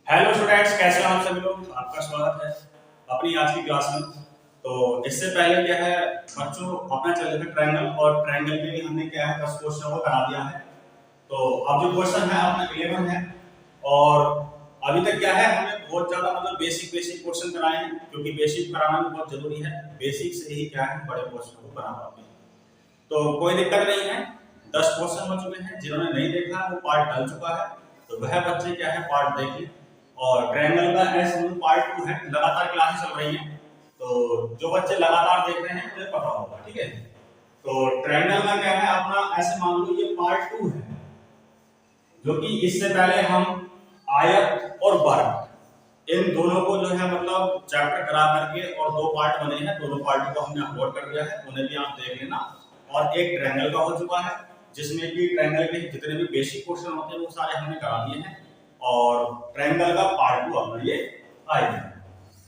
Hello students, कैसे हो आप सभी लोग। आपका स्वागत है अपनी आज की क्लास में। तो इससे पहले क्या है, बच्चों अपना चल रहा था ट्रायंगल, और ट्रायंगल के लिए हमने क्या है 10 क्वेश्चन को करा दिया है। तो अब जो क्वेश्चन है अपना 11 है, और अभी तक क्या है हमने बहुत ज्यादा मतलब बेसिक क्वेश्चन कराए हैं, क्योंकि बेसिक कराना भी बहुत जरूरी है। बेसिक से ही क्या है बड़े क्वेश्चन को बना पाते हैं। तो कोई दिक्कत नहीं है, 10 क्वेश्चन हो चुके हैं। जिन्होंने नहीं देखा वो पार्ट डल चुका है, तो वह बच्चे क्या है पार्ट देख लें। और ट्रायंगल का एस पार्ट 2 है, लगातार क्लासेस चल रही हैं, तो जो बच्चे लगातार देख रहे हैं उन्हें पता होगा। ठीक है, तो ट्रायंगल का क्या है अपना, ऐसे मान लो ये पार्ट 2 है, जो कि इससे पहले हम आयत और वर्ग इन दोनों को जो है मतलब चैप्टर करा करके, और 2 पार्ट बने हैं, दोनों पार्ट को हमने अपलोड कर दिया है, उन्हें भी आप देख लेना। और एक ट्रायंगल का हो चुका है, जिसमें कि ट्रायंगल के जितने भी बेसिक क्वेश्चन होते हैं वो सारे हमने करा दिए हैं, और ट्रायंगल का पार्ट 2 अपना ये आएगा।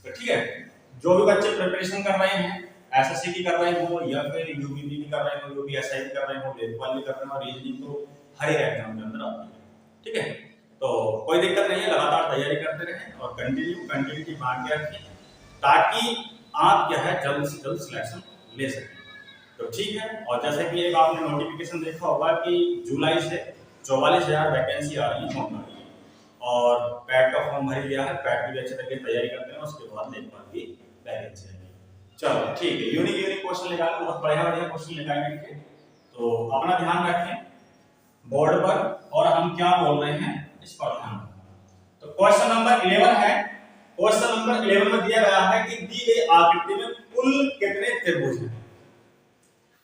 तो ठीक है, जो भी बच्चे प्रिपरेशन कर रहे हैं, एसएससी की कर रहे हो या फिर यूपीपी की कर रहे हो, यूपीएसआई की कर रहे हो, लेखपाल की कर रहे हो, रीजनिंग तो हर एक एग्जाम के अंदर आती है। ठीक है, तो कोई दिक्कत नहीं है, लगातार तैयारी करते रहें और कंटिन्यूटी बना के रखें, ताकि आप क्या है जल्द से जल्द सिलेक्शन ले सकें। तो ठीक है, और जैसे कि एक आपने नोटिफिकेशन देखा होगा कि जुलाई से 44,000 वैकेंसी आ रही है होने की, और पैट का फॉर्म भर दिया है। पैट की भी अच्छे तरीके से तैयारी करते हैं, उसके बाद लेखपाल की वैकेंसी आएगी। चलो ठीक है, यूनिक क्वेश्चन निकालें, बहुत बढ़िया क्वेश्चन निकालेंगे। तो अपना ध्यान रखें बोर्ड पर, और हम क्या बोल रहे हैं इस पर ध्यान रखें। तो क्वेश्चन नंबर 11 है। क्वेश्चन नंबर 11 में दिया गया है कि दी गई आकृति में कुल कितने त्रिभुज हैं।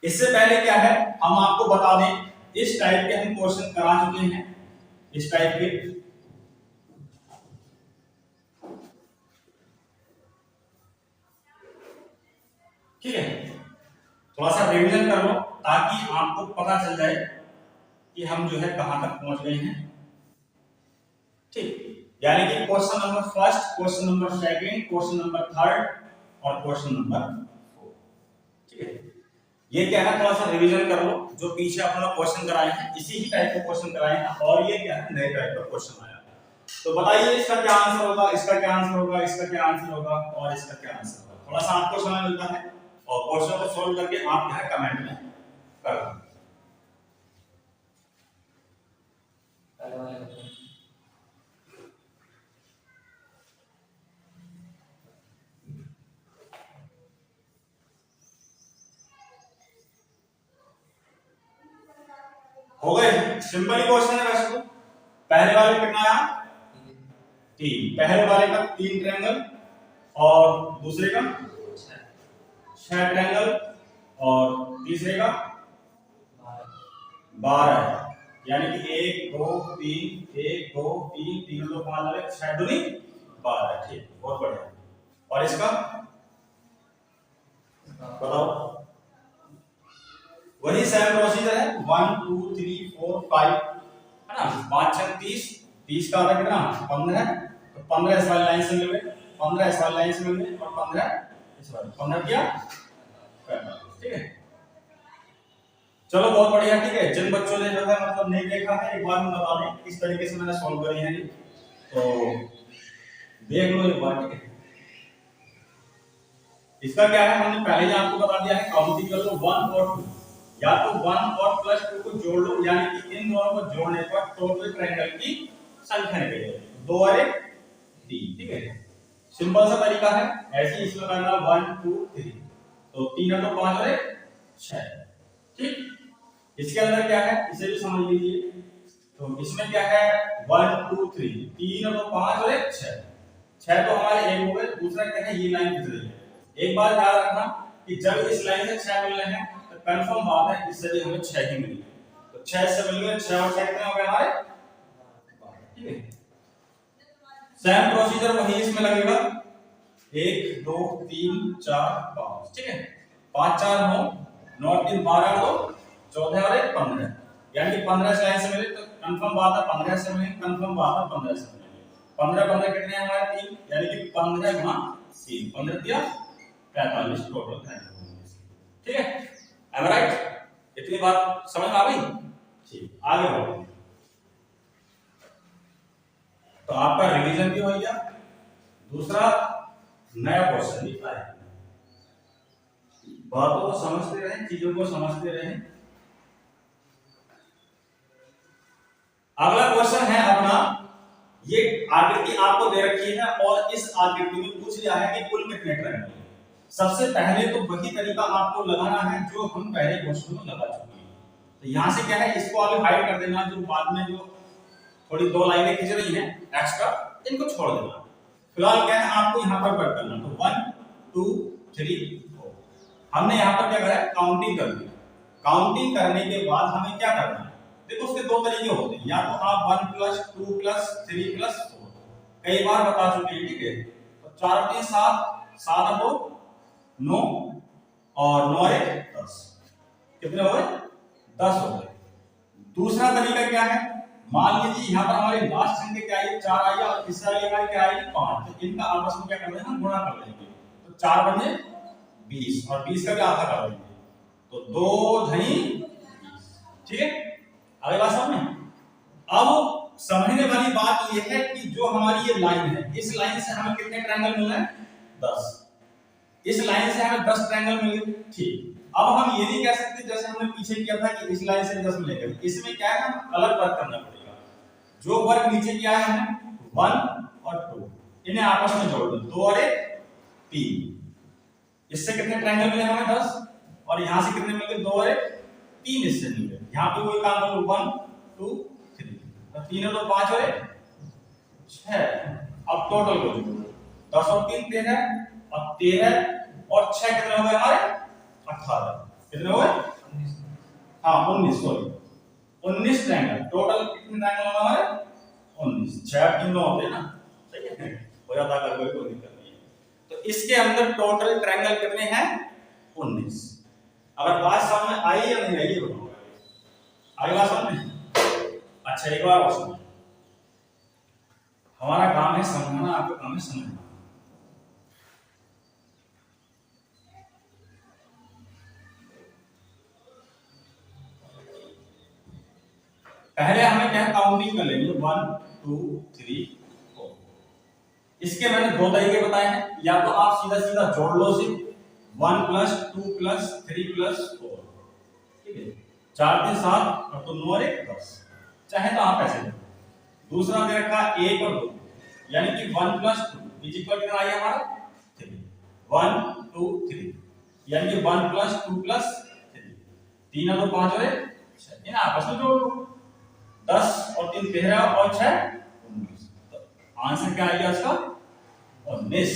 इससे पहले क्या है हम आपको बता दें, इस टाइप के हम क्वेश्चन करा चुके हैं, इस टाइप के। ठीक है, थोड़ा सा रिवीजन कर लो ताकि आपको पता चल जाए कि हम जो है कहां तक पहुंच गए हैं। ठीक, यानी कि question number first, question number second, question number third और क्वेश्चन नंबर 4। ठीक है, ये क्या है थोड़ा सा रिवीजन कर लो, जो पीछे अपना क्वेश्चन कराए हैं इसी ही टाइप के क्वेश्चन कराए हैं, और ये क्या है नए टाइप का क्वेश्चन आया। तो बताइए इसका क्या आंसर होगा, इसका क्या आंसर होगा, इसका क्या आंसर होगा, और इसका क्या आंसर होगा। थोड़ा सा आपको समय मिलता है, और क्वेश्चन को सॉल्व करके आप क्या है कमेंट में कर दो। हो गए, सिंपल ही क्वेश्चन है वैसे तो। पहले वाले कितना आया 3, पहले वाले का 3 ट्रायंगल, और दूसरे का 6 ट्रायंगल, और तीसरे का 12, यानी कि 1 2 3 1 2 3 3 2 5 वाले 6 दूनी 12। ठीक, बहुत बढ़िया। और इसका बताओ, वही सेम प्रोसीजर है, 1 2 3 4 5 है ना, 5 6 30, 30 का आधा कितना 15, तो 15 इस वाली लाइन से मिल गए, 15 इस वाली लाइन से मिल गए, और 15 इस वाली, 15 क्या 45। ठीक है, चलो बहुत बढ़िया। ठीक है, जिन बच्चों ने जो है मतलब नहीं देखा है, एक बार मैं बता दें किस तरीके से मैंने सॉल्व करी है, तो देख लो एक बार। ठीक है, इसका क्या है हमने पहले ही आपको बता दिया है, काउंटिंग कर लो 1 और 2, या तो 1 और +2 को जोड़ लो, यानी कि इन दोनों को जोड़ने पर टोटल ट्रायंगल की संख्या निकलेगी, 2 और 1 3। ठीक है, सिंपल सा तरीका है, ऐसे ही इसमें करना 1 2 3, तो 3 है तो 5 और 1 6। ठीक, इसके अंदर क्या है इसे भी समझ लीजिए। तो इसमें क्या है 1 2 3, 3 और 5 और 1 6, 6 तो हमारे 1 हो गए। दूसरा क्या है ये लाइन कितनी है, एक बार याद रखना कि जब इस लाइन से 6 मिल रहे हैं तो कंफर्म बात है इससे भी हमें 6 ही मिली, तो 6 से मिल गए, 6 और 6 कितने हो गए हमारे 12। ठीक है, सेम प्रोसीजर वही इसमें लगेगा, 1 2 3 4 5। ठीक है, 5 4 9 9 3 12 2 14 और 1 15, यानी कि 15 इस लाइन से मिले तो कंफर्म बात है 15 से मिले, कंफर्म बात है 15 से मिले। 15 15 कितने हैं हमारे 3, यानी कि 15 गुना 3, 15 दिया 45 टोटल है। ठीक है, एम आई राइट, इतनी बात समझ में आ गई। ठीक, आगे बढ़ो। तो आपका रिवीजन भी हो गया, दूसरा नया क्वेश्चन भी आएगा। बातों को समझते रहें, चीजों को समझते रहें। अगला क्वेश्चन है अपना, ये आकृति आपको दे रखी है और इस आकृति में पूछ लिया है कि कुल कितने ट्रायंगल हैं। सबसे पहले तो वही तरीका आपको लगाना है जो हम पहले क्वेश्चन में लगा चुके हैं। तो यहां से क्या है, इसको अभी हाइड कर देना, जो बाद में जो थोड़ी दो लाइनें खींच रही हैं एक्स्ट्रा, इनको छोड़ देना। फिलहाल क्या है, आपको यहाँ पर वर्क करना। तो 1 2 3 4 हमने यहाँ पर क्या करा है, काउंटिंग कर दी। काउंटिंग करने के बाद हमें क्या करना है, देखो उसके दो तरीके होते हैं, या तो आप 1 + 2 + 3 + 4 कई बार बता चुके हैं, ठीक है। तो 4 3 7 7 2 9 और 9 1 10, कितने हो गए, 10 हो गए। दूसरा तरीका क्या है, मान लीजिए यहाँ पर हमारी लास्ट संख्या क्या आई, 4 आई और तीसरा वाली क्या आई 5, तो इनका आपस में क्या कर देंगे, हम गुणा कर लेंगे। तो 4 बने 20 और 20 का भी आधा कर लेंगे, तो 2 धनी 20, ठीक है। अगली बात समझ में। अब समझने वाली बात यह है कि जो हमारी ये लाइन है, इस लाइन से हमें कितने ट्रायंगल मिल रहे हैं, 10। इस लाइन से हमें 10 ट्रायंगल मिले, ठीक। अब हम ये नहीं कह सकते जैसे हमने पीछे किया था कि इस लाइन से 10 मिलेगा, इसमें क्या है, हम अलग वर्क करना पड़ेगा। जो वर्क नीचे किया है हमने 1 और 2, इन्हें आपस में जोड़ दो, 2 और 1 3। इससे कितने ट्रायंगल मिले हमें, 10, और यहां से कितने मिल गए, 2 और 1 3, इससे मिल गए। यहां पे वही काम करो, 1 2 3, तो 3 और 2 5 और 1 6। अब टोटल को जोड़ो, 10 और 3 13, और 13 और 6 कितने हो गए हमारे, 18। कितने हो गए, हाँ 19, सॉरी 19 ट्रायंगल। टोटल कितने ट्रायंगल होंगे हमारे, 19। 6 3 9 होते हैं ना, सही है, हो जाता है, कोई दिक्कत नहीं है। तो इसके अंदर टोटल ट्रायंगल कितने हैं, 19। अगर बात समझ में आई या नहीं आई ये बताओ, आई बात समझ में। अच्छा एक बार और सुनो, हमारा काम है समझना, आपका काम है समझना। पहले हमें क्या काउंटिंग कर लेंगे, 1 2 3 4। इसके मैंने दो तरीके बताए हैं, या तो आप सीधा सीधा जोड़ लो से 1 + 2 + 3 + 4, ठीक है। 4 3 7 और तो 9 और 1 10, चाहे तो आप ऐसे करो। दूसरा दे रखा 1 और 2, यानी कि 1 + 2 कितना आया हमारा 3, 1 2 3, यानी कि 1 + 2 + 3, 3 और 2 5 और 1 6, इन्हें आपस में जोड़ लो। 10 और 3 13 और 6 19, तो आंसर क्या आएगा इसका, 19।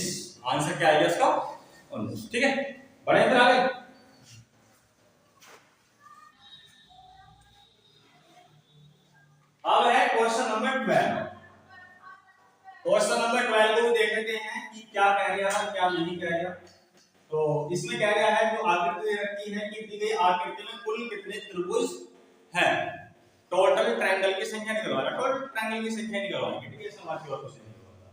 आंसर क्या आएगा इसका, 19, ठीक है। बड़े इधर आ गए। अब है क्वेश्चन नंबर 12। क्वेश्चन नंबर 12 को देख लेते हैं कि क्या कह गया है, क्या नहीं कह गया। तो इसमें कह गया है, जो आकृति दे रखी है कि दी गई आकृति में कुल कितने त्रिभुज हैं। टोटल ट्रायंगल की संख्या निकलवाना, टोटल ट्रायंगल की संख्या निकलवाएंगे, ठीक है। सवाल की और कुछ नहीं होता।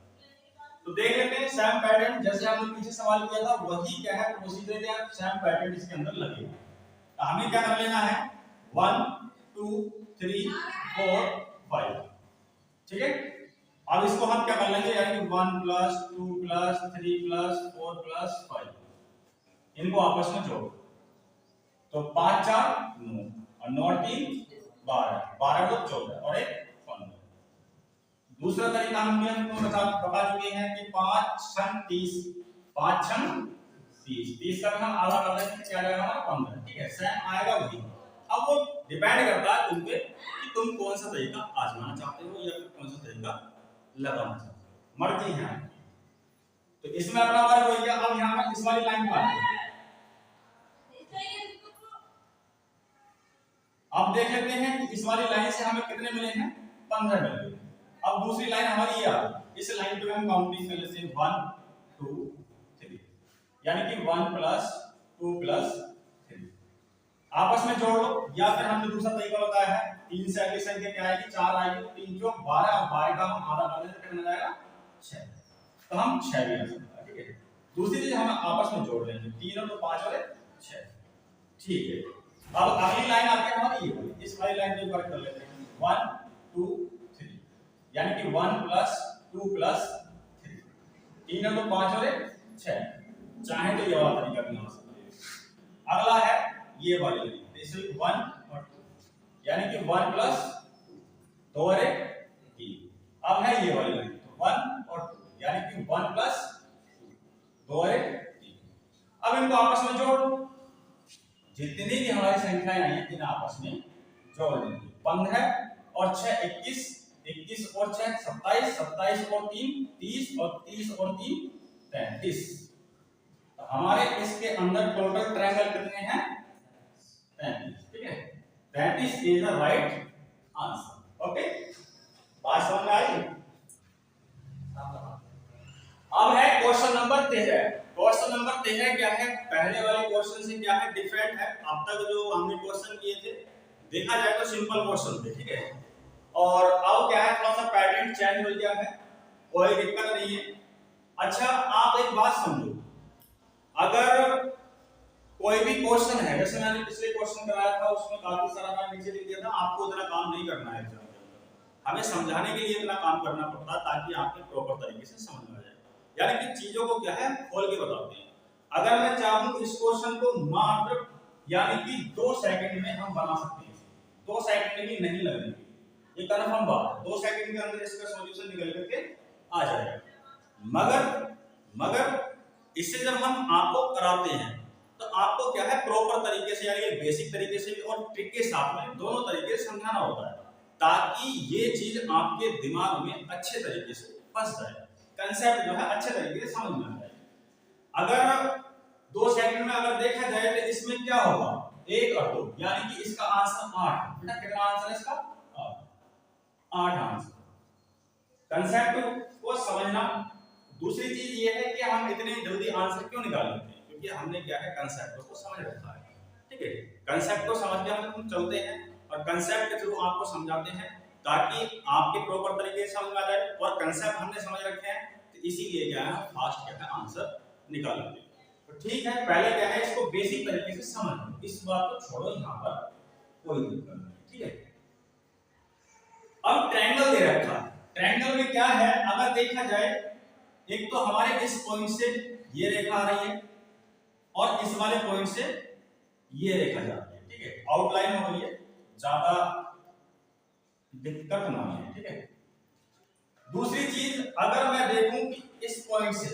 तो देख लेते हैं सेम पैटर्न, जैसे हमने पीछे सवाल किया था वही क्या है प्रोसीजर है, सेम पैटर्न इसके अंदर लगेगा। तो हमें क्या कर लेना है, 1 2 3 4 5, ठीक है। अब इसको हम क्या कर लेंगे, यानी कि 1 + 2 + 3 + 4 + 5, इनको आपस में जोड़ो। तो 5 4 9 और 9 3 12, 12 2 14 और 1 15। दूसरा तरीका हमने आपको बता चुके हैं कि 5 6 30, 5 6 30, 30 का हम आधा कर देंगे, क्या आएगा हमारा 15, ठीक है। सेम आएगा वही। अब वो डिपेंड करता है तुम पे कि तुम कौन सा तरीका आजमाना चाहते हो या फिर कौन सा तरीका लगाना चाहते हो, मर्जी है। तो इसमें अपना वर्क हो गया। अब यहां पर इस वाली लाइन पर अब देख लेते हैं कि इस वाली लाइन से हमें कितने मिले हैं, 15 मिल गए। अब दूसरी लाइन हमारी ये आ गई, इस लाइन पे हम काउंटिंग कर लेते हैं 1 2 3, यानी कि 1 + 2 + 3, आपस में जोड़ लो। या फिर हमने दूसरा तरीका बताया है, 3 से अगली संख्या क्या आएगी, 4 आएगी, तो 3 जो 12 और 12 का हम आधा कर दें तो कितना जाएगा 6, तो हम 6 भी ले सकते हैं, ठीक है। दूसरी चीज हम आपस में जोड़ लेंगे, 3 और 2 5 और 6, ठीक है। अब अगली लाइन आती है हमारी ये वाली, इस वाली लाइन पे वर्क कर लेते हैं 1 2 3, यानी कि 1 + 2 प्लस 3, 3 है तो 5 और 1 6। चाहे तो ये वाला तरीका भी बना सकते हैं। अगला है ये वाली लाइन, तो इसमें 1 और 2, यानी कि 1 प्लस 2 और 1 3। अब है ये वाली लाइन, तो 1 और 2, यानी कि 1 प्लस 2 और 1 3। अब इनको आपस में जोड़ दो, जितनी भी हमारी संख्याएं आई हैं इन आपस में जोड़ देंगे। 15 और 6 21, 21 और 6 27, 27 और 3 30, और 30 और 3 33। तो हमारे इसके अंदर टोटल ट्रायंगल कितने हैं? 33। ठीक है, 33 is the right answer. Okay, बात समझ में आई? अब है क्वेश्चन नंबर 13। क्वेश्चन नंबर 13 क्या है? पहले वाले क्वेश्चन से क्या है डिफरेंट है। अब तक जो हमने क्वेश्चन किए थे देखा जाए तो सिंपल क्वेश्चन थे, ठीक है। और अब क्या है, थोड़ा सा पैटर्न चेंज हो गया है, कोई दिक्कत नहीं है। अच्छा, आप एक बात समझो, अगर कोई भी क्वेश्चन है, जैसे मैंने पिछले क्वेश्चन कराया था उसमें काफी सारा मैंने नीचे लिख दिया था, आपको उतना काम नहीं करना है एग्जाम के अंदर, हमें समझाने के लिए इतना काम करना पड़ता है ताकि आपके प्रॉपर तरीके से समझ में आ जाए। यानी कि चीजों को क्या है खोल के बताते हैं। अगर मैं चाहूं इस क्वेश्चन को मात्र यानी कि 2 सेकंड में हम बना सकते हैं, 2 सेकंड भी नहीं लगेंगे, ये कंफर्म बात है। 2 सेकंड के अंदर इसका सॉल्यूशन निकल करके आ जाएगा। मगर इससे जब हम आपको कराते हैं तो आपको क्या है प्रॉपर तरीके से, यानी बेसिक तरीके से भी और ट्रिक के साथ में दोनों तरीके से समझाना होता है, ताकि ये चीज आपके दिमाग में अच्छे तरीके से फंस जाए, कंसेप्ट जो है अच्छे तरीके से समझ में आ जाए। अगर 2 सेकंड में अगर देखा जाए तो इसमें क्या होगा, 1 और 2, यानी कि इसका आंसर 8। बेटा कितना आंसर है इसका? 8 आंसर। कंसेप्ट को समझना। दूसरी चीज ये है कि हम इतने जल्दी आंसर क्यों निकाल लेते हैं, क्योंकि हमने क्या है कंसेप्ट को समझ रखा है, ठीक है। कंसेप्ट को समझ के हम चलते हैं और कंसेप्ट के थ्रू आपको समझाते हैं ताकि आपके प्रॉपर तरीके से समझ में आ जाए। और कंसेप्ट हमने समझ रखे हैं तो इसीलिए क्या है फास्ट क्या है आंसर निकाल लेते हैं। तो ठीक है, पहले क्या है इसको बेसिक तरीके से समझ लो, इस बात को छोड़ो, यहाँ पर कोई दिक्कत नहीं, ठीक है। अब ट्रायंगल दे रखा है, ट्रायंगल में क्या है अगर देखा जाए, एक तो हमारे इस पॉइंट से ये रेखा आ रही है और इस वाले पॉइंट से ये रेखा जा रही है, ठीक है। आउटलाइन हो रही है, ज्यादा दिक्कत ना है, ठीक है। दूसरी चीज अगर मैं देखूं कि इस पॉइंट से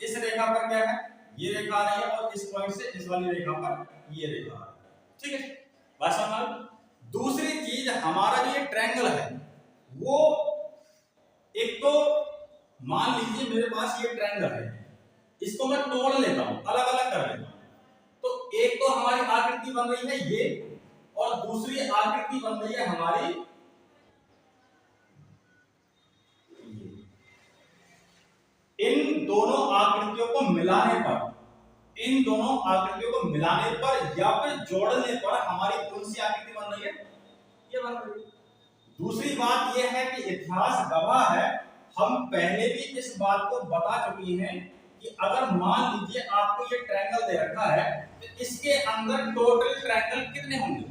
इस रेखा पर क्या है, ये रेखा आ रही है और इस पॉइंट से इस वाली रेखा पर ये रेखा आ रही है, ठीक है। बात समझ। दूसरी चीज हमारा जो ये ट्रायंगल है वो एक तो मान लीजिए मेरे पास ये ट्रायंगल है, इसको मैं तोड़ लेता हूं, अलग अलग कर लेता हूं, तो एक तो हमारी आकृति बन रही है ये और दूसरी आकृति बन रही है हमारी ये। इन दोनों आकृतियों को मिलाने पर या फिर जोड़ने पर हमारी कौन सी आकृति बन रही है, ये बन रही है। दूसरी बात यह है कि इतिहास गवाह है, हम पहले भी इस बात को बता चुके हैं कि अगर मान लीजिए आपको ये ट्रायंगल दे रखा है तो इसके अंदर टोटल ट्रायंगल कितने होंगे।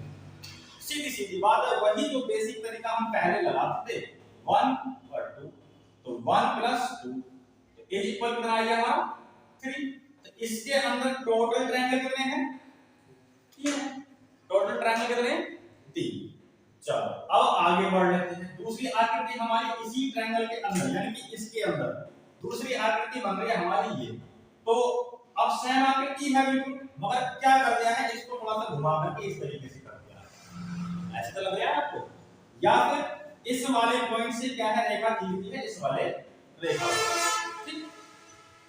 सीधी सीधी बात है, वही जो बेसिक तरीका हम पहले लगाते थे 1 और 2, तो 1 प्लस 2 इज इक्वल कितना आ गया हमारा 3। तो इसके अंदर टोटल ट्रायंगल कितने हैं, 3 है। टोटल ट्रायंगल कितने हैं, 3। चलो अब आगे बढ़ लेते हैं। दूसरी आकृति हमारी इसी ट्रायंगल के अंदर यानी कि इसके अंदर दूसरी आकृति बन रही है हमारी ये, तो अब सेम आकृति है बिल्कुल, मगर क्या कर दिया है इसको थोड़ा सा घुमा करके इस तरीके से कर दिया है, ऐसे तो लग रहा है आपको। या फिर इस वाले पॉइंट से क्या है रेखा खींचती है इस वाले रेखा, ठीक।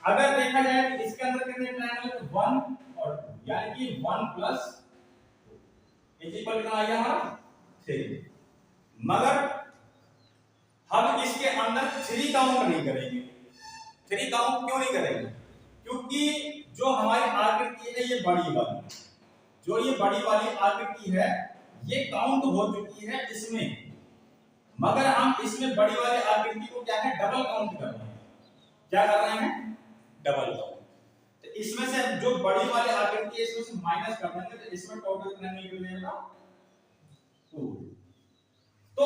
अगर देखा जाए कि इसके अंदर कितने ट्रायंगल है, 1 और 2, यानी कि 1 प्लस 2 इज इक्वल कितना आ गया हमारा 3। मगर हम इसके अंदर 3 काउंट नहीं करेंगे। 3 काउंट क्यों नहीं करेंगे, क्योंकि जो हमारी आकृति है ये बड़ी वाली, जो ये बड़ी वाली आकृति है ये काउंट हो चुकी है इसमें, मगर हम इसमें बड़ी वाली आकृति को क्या है डबल काउंट कर रहे हैं। क्या कर रहे हैं, डबल काउंट। तो इसमें से जो बड़ी वाली आकृति है इसमें से माइनस कर देंगे तो इसमें टोटल कितना निकलेगा 2। तो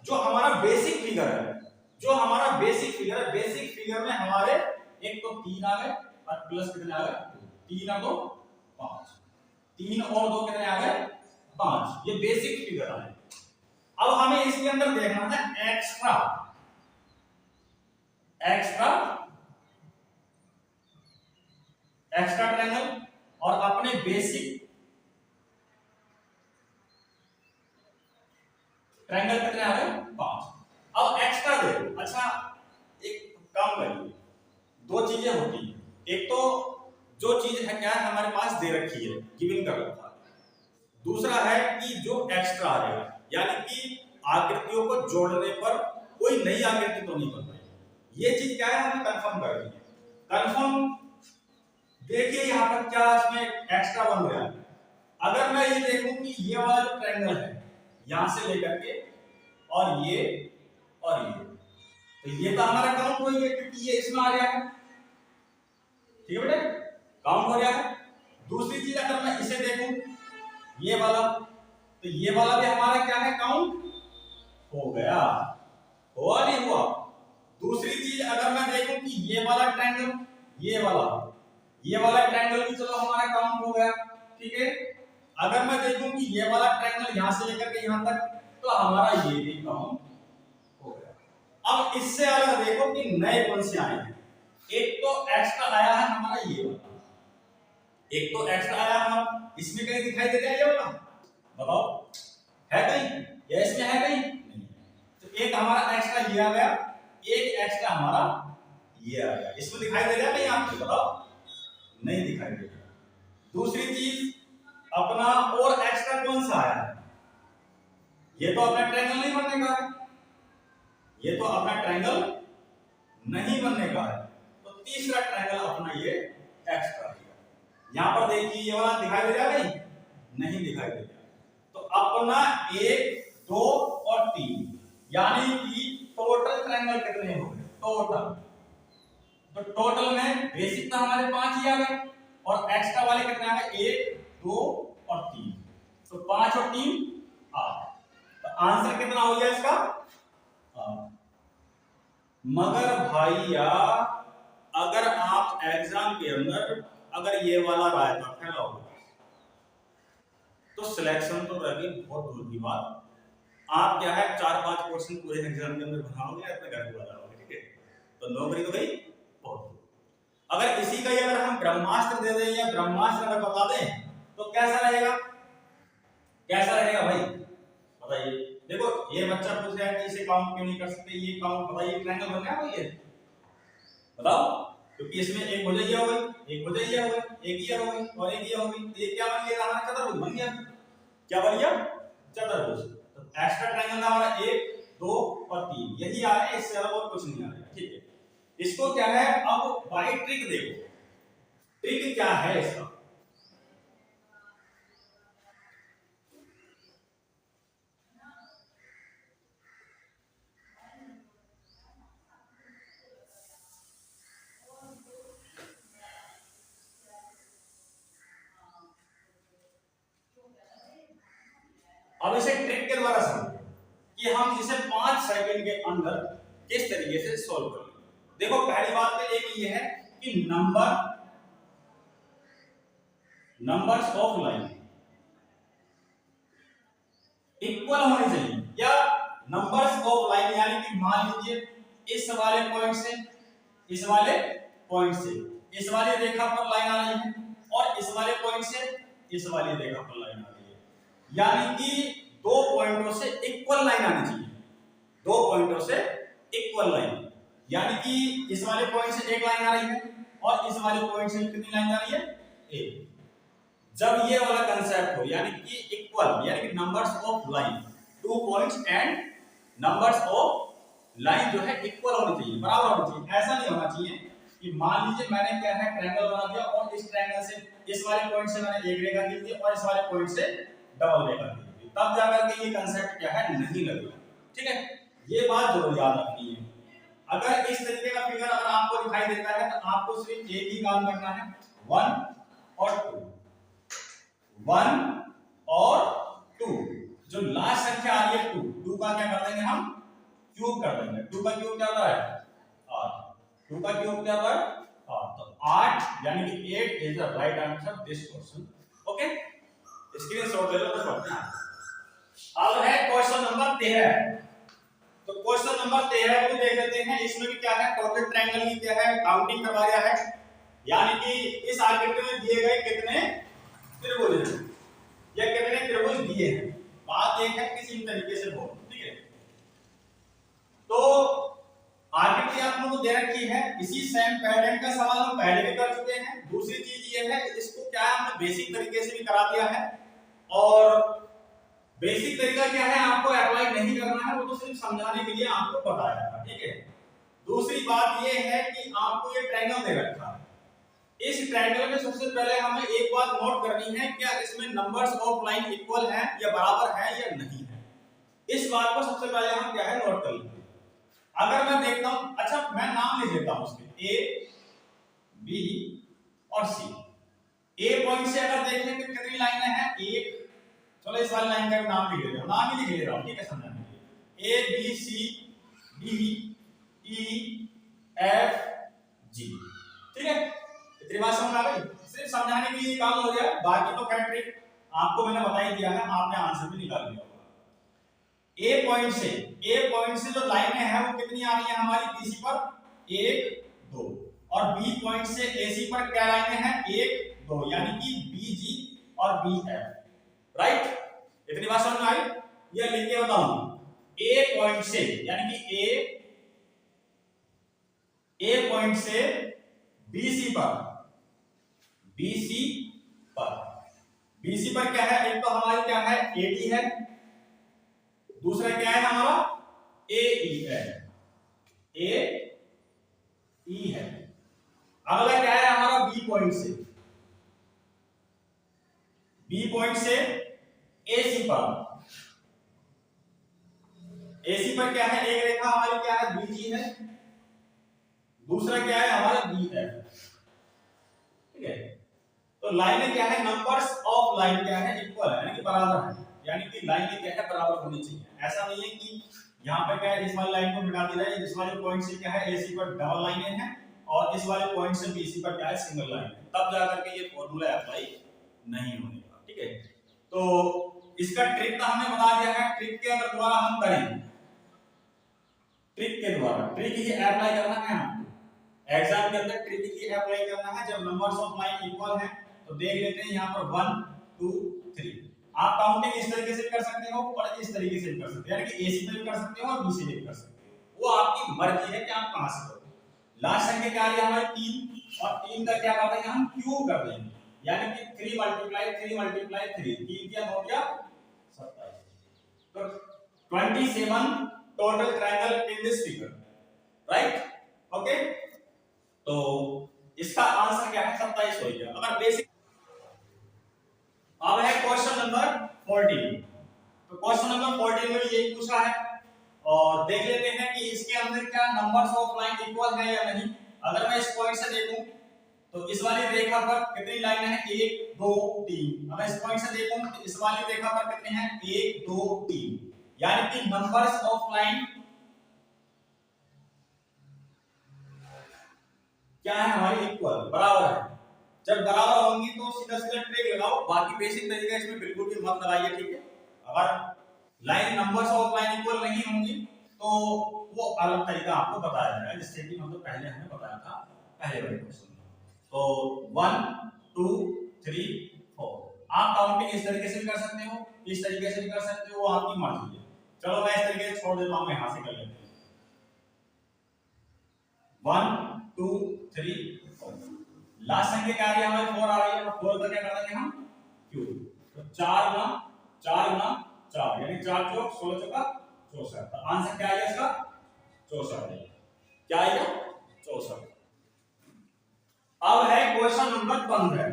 जो हमारा बेसिक फिगर है जो हमारा बेसिक फिगर है, बेसिक फिगर में हमारे एक तो 3 आ गए और प्लस कितने आ गए 3 और 2 5, 3 और 2 कितने आ गए 5, ये बेसिक फिगर आए। अब हमें इसके अंदर देखना है एक्स्ट्रा एक्स्ट्रा एक्स्ट्रा ट्रायंगल और अपने बेसिक ट्रायंगल कितने आ गए 5। अब एक्स्ट्रा देखो, अच्छा एक काम करिए, दो चीजें होती हैं, एक तो जो चीज है क्या है हमारे पास दे रखी है, गिवन कर रखा है, दूसरा है कि जो एक्स्ट्रा आ जाएगा, यानी कि आकृतियों को जोड़ने पर कोई नई आकृति तो नहीं बन रही। ये चीज क्या है हमें कंफर्म करनी है। कंफर्म देखिए यहां पर क्या इसमें एक्स्ट्रा बन गया। अगर मैं ये देखूं कि ये वाला जो ट्रायंगल है यहां से लेकर के और ये, तो ये तो हमारा काउंट हो गया क्योंकि ये इसमें आ गया है, ठीक है बेटा, काउंट हो गया है। दूसरी चीज अगर मैं इसे देखूं ये वाला, तो ये वाला भी हमारा क्या है काउंट हो गया, हुआ नहीं हुआ। दूसरी चीज अगर मैं देखूं कि ये वाला ट्रायंगल, ये वाला ट्रायंगल भी चलो हमारा काउंट हो गया, ठीक है। अगर मैं देखूं कि ये वाला ट्रायंगल यहां से लेकर के यहां तक, तो हमारा ये भी काउंट हो गया। अब इससे अलग देखो कि नए कौन से आए हैं। एक तो एक्स्ट्रा आया है हमारा ये वाला, एक तो एक्स्ट्रा आया हमारा, इसमें कहीं दिखाई दे रहा है ये वाला, बताओ है कहीं या इसमें है कहीं नहीं। तो एक हमारा एक्स्ट्रा ये आ गया, एक एक्स्ट्रा हमारा ये आ गया, इसमें दिखाई दे रहा है नहीं आपको, बताओ नहीं दिखाई दे रहा। दूसरी चीज अपना और एक्स्ट्रा कौन सा आया है, ये तो अपना ट्रायंगल नहीं बनने का है, ये तो अपना ट्रायंगल नहीं बनने का है, तो तीसरा ट्रायंगल अपना ये एक्स्ट्रा है। यहां पर देखिए ये वाला दिखाई दे रहा है नहीं दिखाई दे रहा, तो अपना 1 2 और 3 यानी कि टोटल ट्रायंगल कितने हो गए टोटल। तो टोटल में बेसिक तो हमारे 5 ही आ गए और एक्स्ट्रा वाले कितने आ गए 1 2 और 3, तो 5 और 3 8। तो आंसर कितना हो गया इसका 8। मगर भैया अगर आप एग्जाम के अंदर अगर ये वाला रायता फैलाओगे तो सिलेक्शन तो रहेगी बहुत दूर की बात। आप क्या है 4-5 क्वेश्चन पूरे एग्जाम के अंदर बनाओगे अपने घर को जाओगे, ठीक है, तो नौकरी तो गई बहुत दूर। अगर इसी का ही अगर हम ब्रह्मास्त्र दे दें या ब्रह्मास्त्र अगर बता दें तो कैसा रहेगा, कैसा रहेगा भाई बताइए। देखो ये बच्चा पूछ रहा है कि इसे काउंट क्यों नहीं कर सकते, ये काउंट बताइए ट्रायंगल बन गया भाई ये बताओ, क्योंकि इसमें एक भुजा हो गई, एक भुजा हो गई, एक ये हो गई और एक ये हो गई, तो ये क्या बन गया हमारा चतुर्भुज बन गया। क्या बन गया चतुर्भुज। तो एक्स्ट्रा ट्रायंगल हमारा 1 2 और 3 यही आ रहा है, इससे अलग और कुछ नहीं आ रहा है, ठीक है। इसको क्या है अब बाय ट्रिक देखो, ट्रिक क्या है इसका। अब इसे ट्रिक के द्वारा समझो कि हम इसे 5 सेकंड के अंदर किस तरीके से सॉल्व करेंगे। देखो पहली बात तो एक ये है कि नंबर्स ऑफ लाइन इक्वल होने चाहिए, या नंबर्स ऑफ लाइन यानी कि मान लीजिए इस वाले पॉइंट से इस वाले पॉइंट से इस वाली रेखा पर लाइन आ रही है और इस वाले पॉइंट से इस वाली रेखा पर लाइन आ रही है, यानी कि 2 पॉइंटों से इक्वल लाइन आनी चाहिए, 2 पॉइंटों से इक्वल लाइन, यानी कि इस वाले पॉइंट से एक लाइन आ रही है और इस वाले पॉइंट से कितनी लाइन आ रही है एक। जब ये वाला कंसेप्ट हो यानी कि इक्वल यानी कि numbers of line 2 points and numbers of line जो है इक्वल होनी चाहिए, बराबर होनी चाहिए। ऐसा नहीं होना चाहिए कि मान लीजिए मैंने क्या है ट्रायंगल बना दिया और इस ट्रायंगल से इस वाले पॉइंट से मैंने एक रेखा खींच दी और इस वाले पॉइंट से डबल रेखा खींच दी, तब जाकर के ये कंसेप्ट क्या है नहीं लगेगा, ठीक है। ये बात जरूर याद रखनी है। अगर इस तरीके का फिगर अगर आपको दिखाई देता है तो आपको सिर्फ एक ही काम करना है 1 और 2, 1 और 2, जो लास्ट संख्या आ रही है 2 का क्या कर देंगे हम क्यूब कर देंगे। 2 का क्यूब क्या होता है 8, 2 का क्यूब क्या होता है 8, तो 8 यानी कि 8 is the right answer this question. Okay, screenshot ले लो तो बढ़िया। अब है क्वेश्चन नंबर 13। तो क्वेश्चन नंबर 13 को देख लेते हैं। इसमें भी क्या है, टोटल ट्रायंगल की क्या है काउंटिंग करवाया है, यानी कि इस आकृति में दिए गए कितने त्रिभुज हैं या कितने त्रिभुज दिए हैं। बात एक है किसी तरीके से बोलो, ठीक है। तो आकृति आप लोगों को दे रखी है, इसी सेम पैटर्न का सवाल हम पहले भी कर चुके हैं। दूसरी चीज ये है इसको क्या है हमने बेसिक तरीके से भी करा दिया है, और बेसिक तरीका क्या है आपको अप्लाई नहीं करना है, वो तो सिर्फ समझाने के लिए आपको बताया था, ठीक है। दूसरी बात ये है कि आपको ये ट्रायंगल दे रखा है। इस ट्रायंगल में सबसे पहले हमें एक बात नोट करनी है, क्या इसमें नंबर्स ऑफ लाइन इक्वल हैं या बराबर है या नहीं है। इस बात को सबसे पहले हम क्या है नोट कर लेंगे। अगर मैं देखता हूं, अच्छा मैं नाम लिख देता हूं उसके ए बी और सी। ए पॉइंट से अगर देखें तो कितनी लाइनें हैं, एक, चलो इस वाली लाइन का नाम लिख लेते हैं, नाम ही लिख ले रहा हूं, ठीक है, समझाने के लिए। A B C D E F G, ठीक है, इतनी बात समझ आ गई। सिर्फ समझाने के लिए काम हो गया, बाकी तो खैर ट्रिक आपको मैंने बता ही दिया है, आपने आंसर भी निकाल लिया होगा। ए पॉइंट से जो लाइनें हैं वो कितनी आ रही है हमारी बीसी पर, 1 2, और बी पॉइंट से एसी पर क्या लाइनें हैं, 1 2, यानी कि बीजी और बीएफ, राइट। इतनी बात समझ में आई। ये लिख के बताऊं, ए पॉइंट से यानी कि ए पॉइंट से बीसी पर क्या है, एक तो हमारी क्या है एडी है, दूसरा क्या है हमारा एई है, अगला क्या है हमारा बी पॉइंट से एसी पर क्या है, एक रेखा हमारी क्या है बीजी है, दूसरा क्या है हमारा बीएफ, ठीक है। तो लाइनें क्या है, नंबर्स ऑफ लाइन क्या है इक्वल है, यानी कि बराबर है, यानी कि लाइनें क्या है बराबर होनी चाहिए। ऐसा नहीं है कि यहाँ पे क्या है इस वाली लाइन को मिटा दी जाए, इस वाले पॉइंट से क्या है एसी पर डबल लाइनें हैं और इस वाले पॉइंट से बीसी पर क्या है सिंगल लाइन है, तब जाकर के ये फॉर्मूला अप्लाई नहीं होगा, ठीक है। तो इसका ट्रिक तो हमने बता दिया है, ट्रिक के अगर द्वारा हम करें, ट्रिक ही अप्लाई करना है हमको एग्जाम के अंदर, ट्रिक ही अप्लाई करना है। जब नंबर्स ऑफ लाइन इक्वल हैं तो देख लेते हैं यहाँ पर 1 2 3, आप काउंटिंग इस तरीके से कर सकते हो और इस तरीके से कर सकते हो, यानी कि एसी पे भी कर सकते हो और बी से भी कर सकते हो, वो आपकी मर्जी है कि आप कहां से करोगे। लास्ट संख्या क्या आ रही है हमारी 3, और 3 का क्या करते हैं हम क्यूब कर देंगे, यानी कि 3 मल्टीप्लाई 3, 3 क्या हो गया 27, तो 27 total triangle in this figure, right. Okay, तो इसका आंसर क्या है 27 हो गया। अगर बेसिक, अब है क्वेश्चन नंबर 14। तो क्वेश्चन नंबर 14 में यही पूछा है, और देख लेते हैं कि इसके अंदर क्या नंबर्स ऑफ लाइन इक्वल है या नहीं। अगर मैं इस पॉइंट से देखूं तो इस वाली रेखा पर कितनी लाइनें हैं, 1 2 3। अगर इस पॉइंट से देखूं तो इस वाली रेखा पर कितने हैं, 1 2 3, यानी कि नंबर्स ऑफ लाइन क्या है हमारी इक्वल, बराबर है। जब बराबर होंगी तो सीधा सीधा ट्रिक लगाओ, बाकी बेसिक तरीका इसमें बिल्कुल भी मत लगाइए, ठीक है। अगर line numbers of line equal नहीं होंगी तो वो अलग तरीका आपको बताया जाएगा, जिससे कि मतलब पहले हमने बताया था पहले वाले क्वेश्चन में। तो 1 2 3 4 आप काउंटिंग इस तरीके से भी कर सकते हो, इस तरीके से भी कर सकते हो, वो आपकी मर्जी है। चलो मैं इस तरीके से छोड़ देता हूं, मैं यहां से कर लेते हैं 1 2 3 4। लास्ट संख्या क्या आ रही है हमारी 4 आ रही है, तो 4 का क्या कर देंगे हम क्यूब, तो 4 गुना 4 यानी 4 चौक 16 चौका 64। तो आंसर क्या आएगा इसका 64, क्या आएगा 64। अब है क्वेश्चन नंबर 15।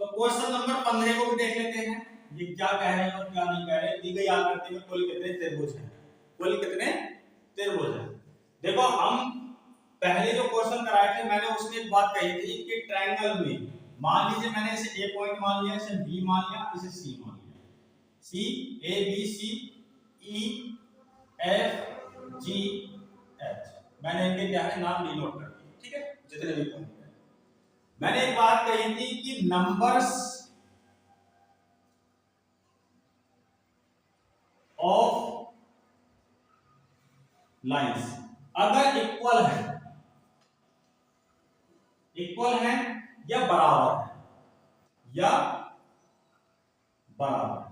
तो क्वेश्चन नंबर 15 को भी देख लेते हैं, ये क्या कह रहे हैं और क्या नहीं कह रहे। दी गई आकृति में कुल कितने त्रिभुज हैं, देखो हम पहले जो क्वेश्चन कराए थे मैंने उसमें एक बात कही थी कि ट्रायंगल में मान लीजिए मैंने इसे ए पॉइंट मान लिया, इसे बी मान लिया, इसे सी मान लिया, C A B C E F G H. मैंने इनके क्या है नाम डिनोट कर दिए, ठीक है, जितने भी पॉइंट है। मैंने एक बात कही थी कि नंबर्स ऑफ लाइंस अगर इक्वल है या बराबर है, या बराबर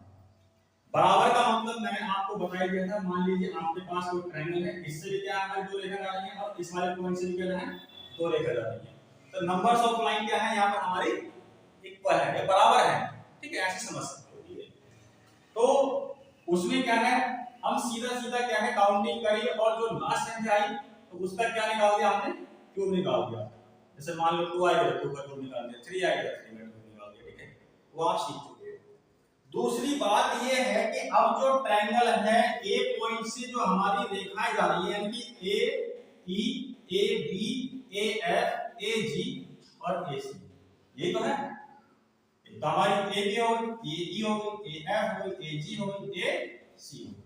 बराबर का मतलब मैंने आपको बता ही दिया था। मान लीजिए आपके पास कोई ट्रायंगल है, इससे भी क्या हमारी दो रेखा जा रही है और इस वाले पॉइंट से भी क्या है दो रेखा जा रही है, तो नंबर्स ऑफ लाइन क्या है यहाँ पर हमारी इक्वल है या बराबर है, ठीक है, ऐसे समझ सकते हो, ठीक है। तो उसमें क्या है, हम सीधा सीधा क्या है काउंटिंग करिए और जो लास्ट संख्या आई तो उसका क्या निकाल दिया हमने, क्यूब निकाल दिया। जैसे मान लो 2 आएगा तो 2 का क्यूब निकाल दिया, 3 आएगा 3 का क्यूब निकाल दिया, ठीक है, वो आप सीख चुके हो। दूसरी बात ये है कि अब जो ट्रायंगल है ए पॉइंट से जो हमारी रेखाएं जा रही है, यानी कि ए ई A B A F A जी और ए सी, ये तो है, तो हमारी ए बी हो गई, ए ई हो गई, ए एफ हो गई, ए जी हो गई, ए सी हो गई।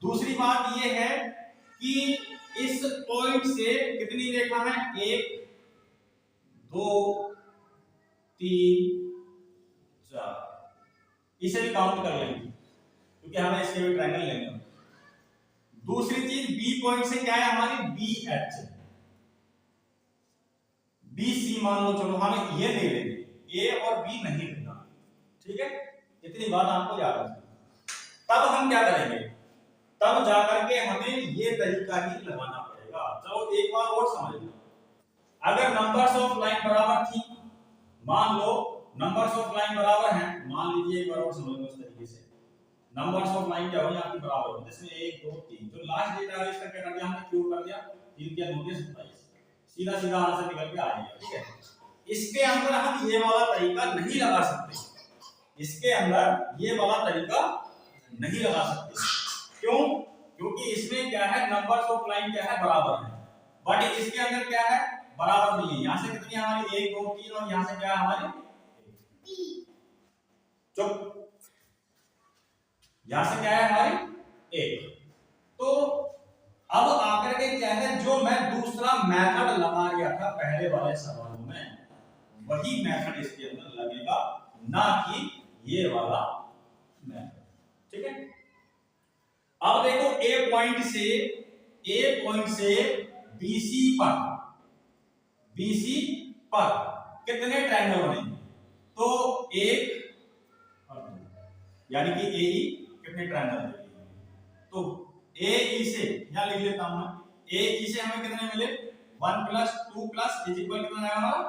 दूसरी बात ये है कि इस पॉइंट से कितनी रेखा है, 1 2 3 4, इसे भी काउंट कर लेंगे क्योंकि हमें इसके भी ट्रायंगल लेंगे। दूसरी चीज बी पॉइंट से क्या है हमारी बी एच, बी सी मान लो, चलो हमें ये नहीं लेंगे, ए और बी नहीं लेना, ठीक है, इतनी बात आपको याद रखनी। तब हम क्या करेंगे, तब जाकर के हमें ये तरीका ही लगाना पड़ेगा। चलो एक बार और समझ लो, अगर नंबर्स ऑफ लाइन बराबर थी, मान लो नंबर्स ऑफ लाइन बराबर हैं, मान लीजिए एक बार और समझ लो इस तरीके से, नंबर्स ऑफ लाइन क्या होगी आपकी बराबर होगी, जैसे 1 2 3, जो लास्ट डेटा है इसका क्या कर दिया हमने, क्यूब कर दिया, 3 क्या 2 के 27, सीधा सीधा आंसर निकल के आ गया, ठीक है। इसके अंदर हम ये वाला तरीका नहीं लगा सकते, इसके अंदर ये वाला तरीका नहीं लगा सकते, क्यों, क्योंकि इसमें क्या है नंबर्स ऑफ लाइन क्या है बराबर है, बट इसके अंदर क्या है बराबर नहीं है। यहां से कितनी हमारी 1 2 3 और यहां से क्या है हमारी चुप, यहां से क्या है हमारी 1। तो अब आकर के क्या है, जो मैं दूसरा मेथड लगा रहा था पहले वाले सवालों में, वही मेथड इसके अंदर लगेगा, ना कि ये वाला मेथड, ठीक है। अब देखो ए पॉइंट से बीसी पर कितने ट्रायंगल बनेंगे, तो 1 और 2, यानी कि ए ई कितने ट्रायंगल बनेंगे, तो ए ई से यहां लिख लेता हूं मैं, ए ई से हमें कितने मिले 1 + 2 + इज इक्वल कितना आएगा हमारा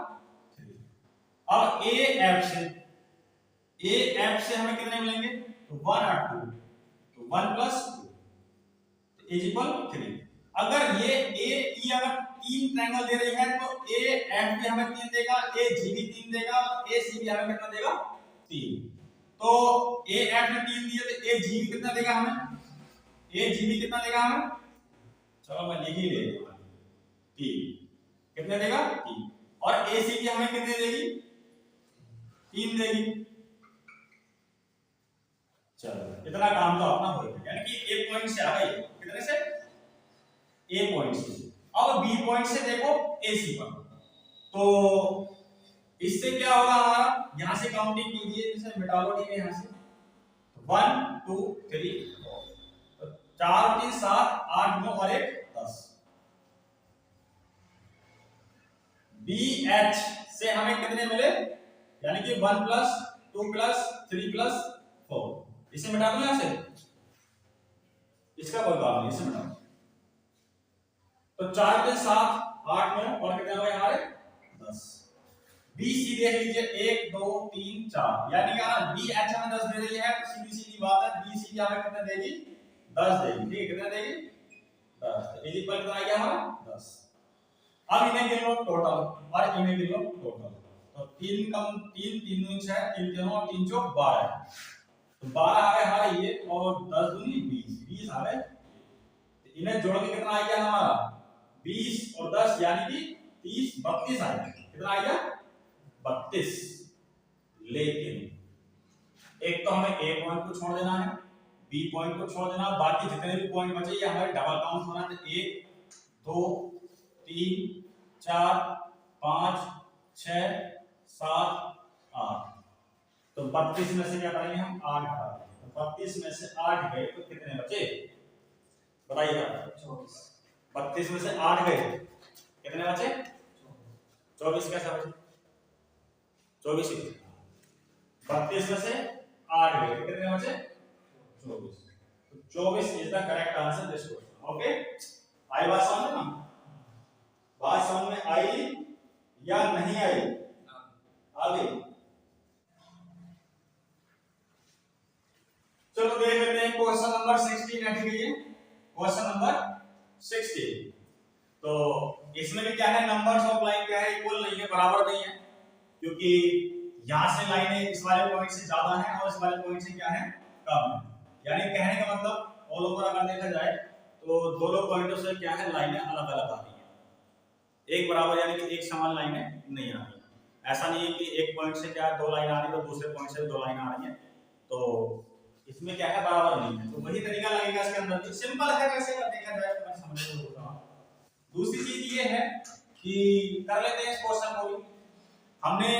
3। अब ए एफ से हमें कितने मिलेंगे, तो 1 और 2, तो 1 + 2 इज इक्वल 3। अगर ये ए ई अगर 3 ट्रायंगल दे रही है तो ए एफ भी हमें 3 देगा, ए जी भी 3 देगा, ए सी भी हमें कितना देगा 3। तो ए एफ ने 3 दिए तो ए जी भी कितना देगा हमें, ए जी भी कितना देगा हमें, चलो मैं लिख ही लेता हूं 3, कितने देगा 3, और ए सी भी हमें कितने देगी 3 देगी। चलो इतना काम तो अपना हो गया, यानी कि ए पॉइंट से आ गई, कितने से ए पॉइंट से। अब बी पॉइंट से देखो ए सी पर, तो इससे क्या होगा हमारा, यहां से काउंटिंग कीजिए, जैसे मिटा लो, ठीक है, यहां से 1 2 3 4, तो 4 3 7 8 9 और 1 10। बी एच से हमें कितने मिले, यानी कि 1 + 2 + 3 + 4, इसे मिटा दो यहां से, इसका कोई काम नहीं, इसे मिटा दो, तो 4 3 7 8 9 और कितने हुए हमारे 10। बी सी देख लीजिए 1 2 3 4, यानी कि अगर बी एच हमें 10 दे रही है तो सीधी सीधी बात है बी सी हमें कितने देगी 10 देगी, ठीक है, कितने देगी 10, तो इज इक्वल कितना आ गया हमारा 10। अब इन्हें गिन लो टोटल, और इन्हें गिन लो टोटल, तो 3 कम 3 3 दूनी 6, 3 3 और 3 चौक 12, तो 12 आ गए हमारे ये, और 10 दूनी 20, 20 आ गए, इन्हें जोड़ के कितना आ गया हमारा 20 और 10, यानी कि 30 32 आ गया, कितना आ गया 32। लेकिन एक तो हमें ए पॉइंट को छोड़ देना है, बी पॉइंट को छोड़ देना, बाकी जितने भी पॉइंट बचे ये हमारे डबल काउंट होना है। 1 2 3 4 5 6 7 8। तो 32 में से क्या करेंगे हम 8 हटाएंगे, तो 32 में से 8 गए तो कितने बचे बताइएगा। 24। 32 में से 8 गए कितने बचे 24। कैसे बचे 24 ही। 32 में से 8 गए कितने बचे 24। तो 24 is the correct answer this question. Okay, I बात समझ में ना, बात समझ में आई या नहीं आई? आ गई। चलो देख लेते हैं क्वेश्चन नंबर 16 है। ठीक है, क्वेश्चन नंबर 16। तो इसमें भी क्या है, नंबर्स ऑफ लाइन क्या है इक्वल नहीं है, बराबर नहीं है, क्योंकि यहां से लाइनें इस वाले पॉइंट से ज्यादा है और इस वाले पॉइंट से क्या है कम है। यानी कहने का मतलब ऑल ओवर अगर देखा जाए तो दोनों पॉइंटों से क्या है लाइनें अलग अलग आती हैं, एक बराबर यानी कि एक समान लाइनें नहीं आ रही। ऐसा नहीं है कि एक पॉइंट से क्या दो लाइन आ रही है तो दूसरे पॉइंट से दो लाइन आ रही है, तो इसमें क्या है बराबर नहीं है। तो वही तरीका लगेगा इसके अंदर भी, सिंपल है वैसे अगर देखा जाए तो मैं समझ में होगा। दूसरी चीज ये है कि कर लेते हैं इस क्वेश्चन को भी। हमने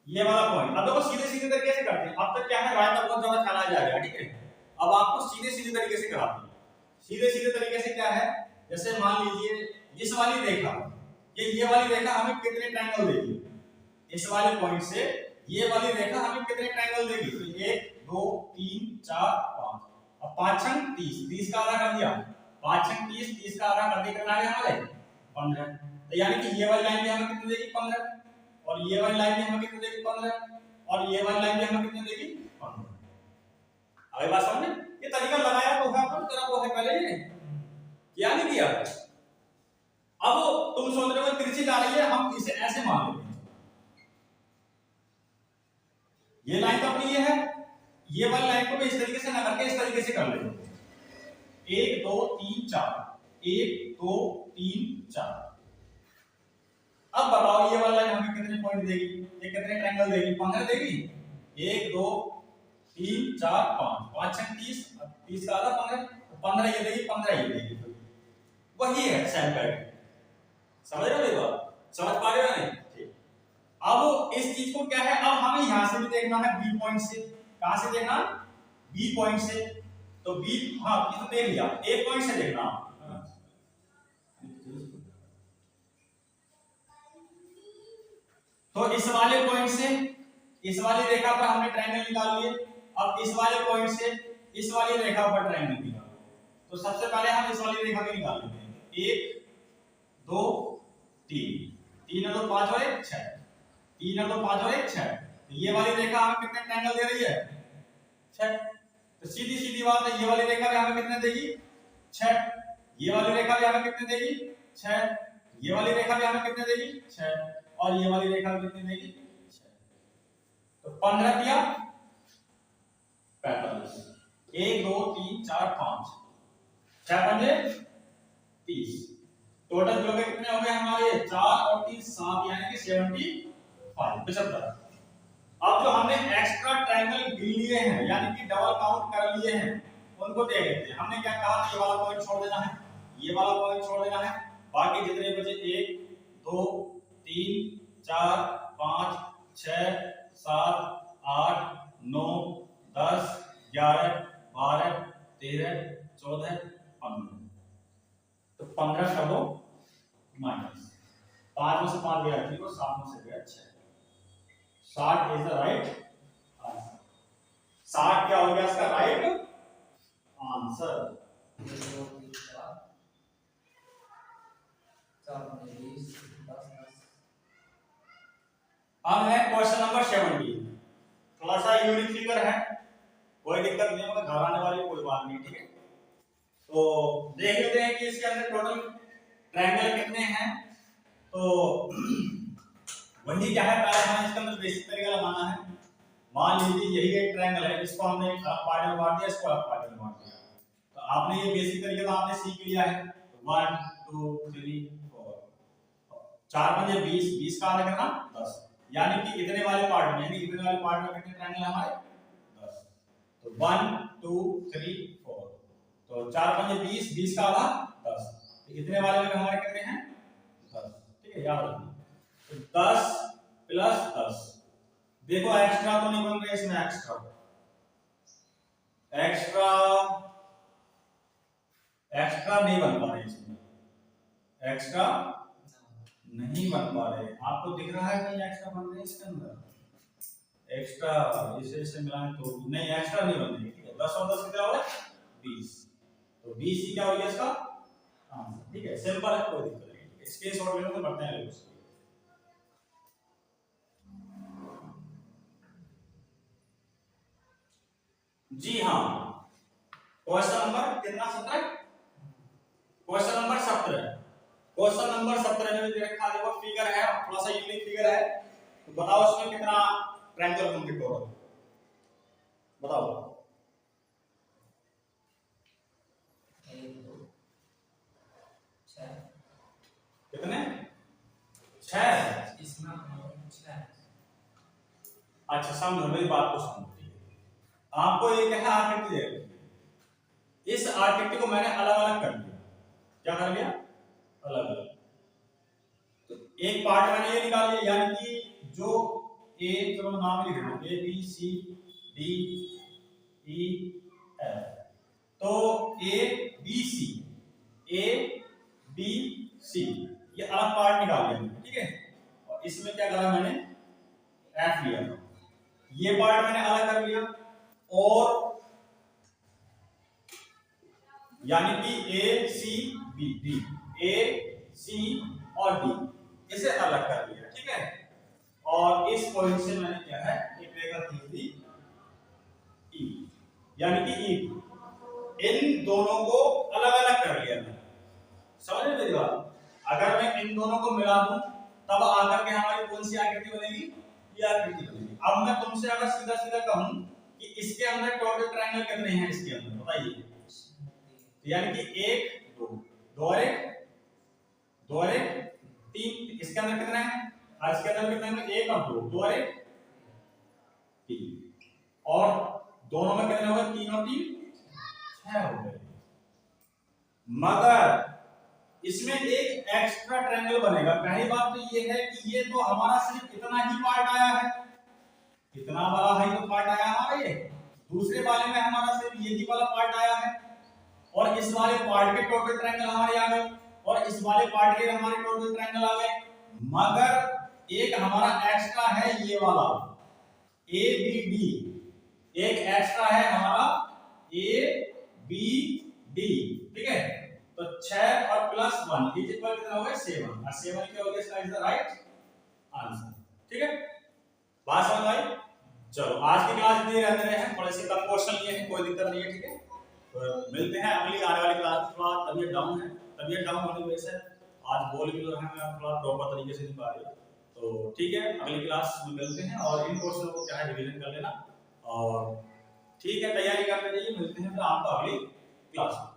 ये वाला पॉइंट अब देखो सीधे सीधे तरीके से करते हैं। अब तक क्या है राइट बहुत ज्यादा फैलाया जा रहा है, ठीक है। अब आपको सीधे सीधे तरीके से कराते हैं। सीधे सीधे तरीके से क्या है, जैसे मान लीजिए इस वाली रेखा, ये वाली रेखा हमें कितने ट्रायंगल देगी, इस वाले पॉइंट से ये वाली रेखा हमें कितने ट्रायंगल देगी, तो 1 2 3 4 5। अब 5 छंग 30, 30 का आधा कर दिया, 5 छंग 30, 30 का आधा कर दिया, कितना आ गया हमारे 15। तो यानी कि ये वाली लाइन भी हमें कितनी देगी 15, और ये वाली लाइन भी हमें कितनी देगी 15, और ये वाली लाइन भी हमें कितनी देगी 15। अगली बात समझ में, ये तरीका लगाया तो है अपन तरह वो है पहले ही क्या नहीं किया। अब तुम सोच रहे हो तिरछी जा रही है, हम इसे ऐसे मान लेते हैं, ये लाइन तो अपनी ये है, ये वाली लाइन को भी इस तरीके से ना करके इस तरीके से कर लेते हैं। 1 2 3 4, 1 2 3 4। अब बताओ ये वाली लाइन हमें कितने पॉइंट देगी, ये कितने ट्रायंगल देगी, 15 देगी। 1 2 3 4 5, 5 6 30, 30 का आधा 15, 15 ये देगी, 15 ये देगी। वही है सेम पैटर्न, समझ रहे हो बात, समझ पा रहे हो नहीं? ठीक। अब इस चीज को क्या है, अब हमें यहां से भी देखना है बी पॉइंट से। कहां से देखना, बी पॉइंट से। तो बी, हाँ ये तो देख लिया, ए पॉइंट से देखना। तो इस वाले पॉइंट से इस वाली रेखा पर हमने ट्रायंगल निकाल लिए। अब इस वाले पॉइंट से इस वाली रेखा पर ट्रायंगल निकालो। तो सबसे पहले हम इस वाली रेखा को निकाल लेते हैं। 1 2 3, 3 और 2 5 और 1 6, 3 और 2 5 और 1 6। तो ये वाली रेखा हमें कितने ट्रायंगल दे रही है 6। तो सीधी सीधी बात है, ये वाली रेखा भी हमें कितने देगी 6, ये वाली रेखा भी हमें कितने देगी 6, ये वाली रेखा भी हमें कितने देगी 6, और ये वाली रेखा भी कितनी देगी 6। तो 15 दिया 45, 1 2 3 4 5, 6 पंजे 30। टोटल जो कितने हो गए हमारे 4 और 3 7, यानी कि 75 75। अब जो हमने एक्स्ट्रा ट्रायंगल गिन लिए हैं यानी कि डबल काउंट कर लिए हैं उनको देख लेते हैं। हमने क्या कहा, ये वाला पॉइंट छोड़ देना है, ये वाला पॉइंट छोड़ देना है, बाकी जितने बचे 1 2 3 4 5 6 7 8 9 10 11 12 13 14 15। तो 15 कर दो माइनस 5 में से 5 गया 0, 7 में से गया 6। 60 इज द राइट आंसर। 60 क्या हो गया इसका राइट आंसर। अब है क्वेश्चन नंबर 17। थोड़ा सा यूनिक फिगर है, कोई दिक्कत नहीं, मतलब घबराने वाली कोई बात नहीं, ठीक है। तो देख लेते हैं कि इसके अंदर टोटल ट्रायंगल कितने हैं। तो वही क्या है, पहले हमें इसके अंदर बेसिक तरीका लगाना है। मान लीजिए यही एक ट्रायंगल है, इसको हमने एक पार्ट में बांट दिया, इसको अलग पार्ट में बांट दिया। तो आपने ये बेसिक तरीका तो आपने सीख लिया है। 1 2 3 4, 4 पंजे 20, 20 का आधा कितना 10, यानी कि इतने वाले पार्ट में, यानी इतने वाले पार्ट में कितने ट्रायंगल हमारे 10। तो 1 2 3 4, तो 4 पंजे 20, 20 का आधा 10, तो इतने वाले में हमारे कितने हैं 10। ठीक है, याद रखना। तो 10 प्लस 10, देखो एक्स्ट्रा तो नहीं बन रहा इसमें, एक्स्ट्रा नहीं बन पा रहे इसमें, एक्स्ट्रा नहीं बन पा रहे। आपको दिख रहा है कहीं एक्स्ट्रा बन रहे हैं इसके अंदर? एक्स्ट्रा इसे मिलाएं तो नहीं, एक्स्ट्रा नहीं बन रही। ठीक है, 10 और 10 कितना हो गया 20, तो 20 ही क्या हो गया इसका आंसर। ठीक है, सिंपल है, कोई दिक्कत नहीं। इसके शॉर्ट लेने तो बढ़ते हैं लोग। जी हाँ, क्वेश्चन नंबर कितना 17, क्वेश्चन नंबर 17, क्वेश्चन नंबर 17 में देखा देखो फिगर है, थोड़ा सा यूनिक फिगर है, तो बताओ इसमें कितना ट्रायंगल होंगे टोटल, बताओ। 1 2 6, कितने 6, इसमें 6। अच्छा समझो मेरी बात को समझो। आपको ये क्या है आकृति दे, इस आकृति को मैंने अलग अलग कर दिया। क्या कर लिया? अलग अलग। तो एक पार्ट मैंने ये निकाल लिया, यानी कि जो ए, चलो नाम लिख रहा हूं, A B C D E F, तो ए बी सी ये अलग पार्ट निकाल लिया मैंने। ठीक है, और इसमें क्या करा मैंने एफ लिया, ये पार्ट मैंने अलग कर लिया, और यानी कि ए सी बी डी, ए सी और डी इसे अलग कर लिया। ठीक है, और इस पॉइंट से मैंने क्या है एक रेखा खींच दी ई, यानी कि ई, इन दोनों को अलग अलग कर लिया मैंने। समझ रहे मेरी बात? अगर मैं इन दोनों को मिला दूं तब आकर के हमारी कौन सी आकृति बनेगी? ये आकृति बनेगी। अब मैं तुमसे अगर सीधा सीधा कहूं कि इसके अंदर टोटल ट्रायंगल कितने हैं इसके अंदर, बताइए। यानी कि 1 2 2 और 1 3, इसके अंदर कितने हैं? और इसके अंदर कितने हैं? 1 और 2, 2 और 1 3, और दोनों में कितने हो गए? 3 और 3 6 हो गए। मगर इसमें एक एक्स्ट्रा ट्रायंगल बनेगा। पहली बात तो ये है कि ये तो हमारा सिर्फ इतना ही पार्ट आया है, इतना वाला है तो पार्ट आया हमारा ये, दूसरे वाले में हमारा सिर्फ यही वाला पार्ट आया है, और इस वाले पार्ट के टोटल ट्रायंगल हमारे आ गए, और इस वाले पार्ट के हमारे टोटल ट्रायंगल आ गए। मगर एक हमारा एक्स्ट्रा है ये वाला ए बी डी, एक एक्स्ट्रा है हमारा ए बी डी। ठीक है, तो 6 और प्लस 1 इज इक्वल कितना हो गया 7, और 7 क्या हो गया इसका इज द राइट आंसर। ठीक है, बात समझ आई? चलो आज की क्लास इतनी रहने रहे हैं, थोड़े से कम क्वेश्चन लिए हैं, कोई दिक्कत नहीं है। ठीक है, तो मिलते हैं अगली आने वाली क्लास में। थोड़ा तबीयत डाउन है, तबीयत डाउन होने की वजह से आज बोल भी जो है मैं थोड़ा प्रॉपर तरीके से नहीं पा रही, तो ठीक है अगली क्लास में मिलते हैं, और इन क्वेश्चन को क्या है रिवीजन कर लेना, और ठीक है तैयारी करते रहिए। मिलते हैं फिर आपको अगली क्लास में।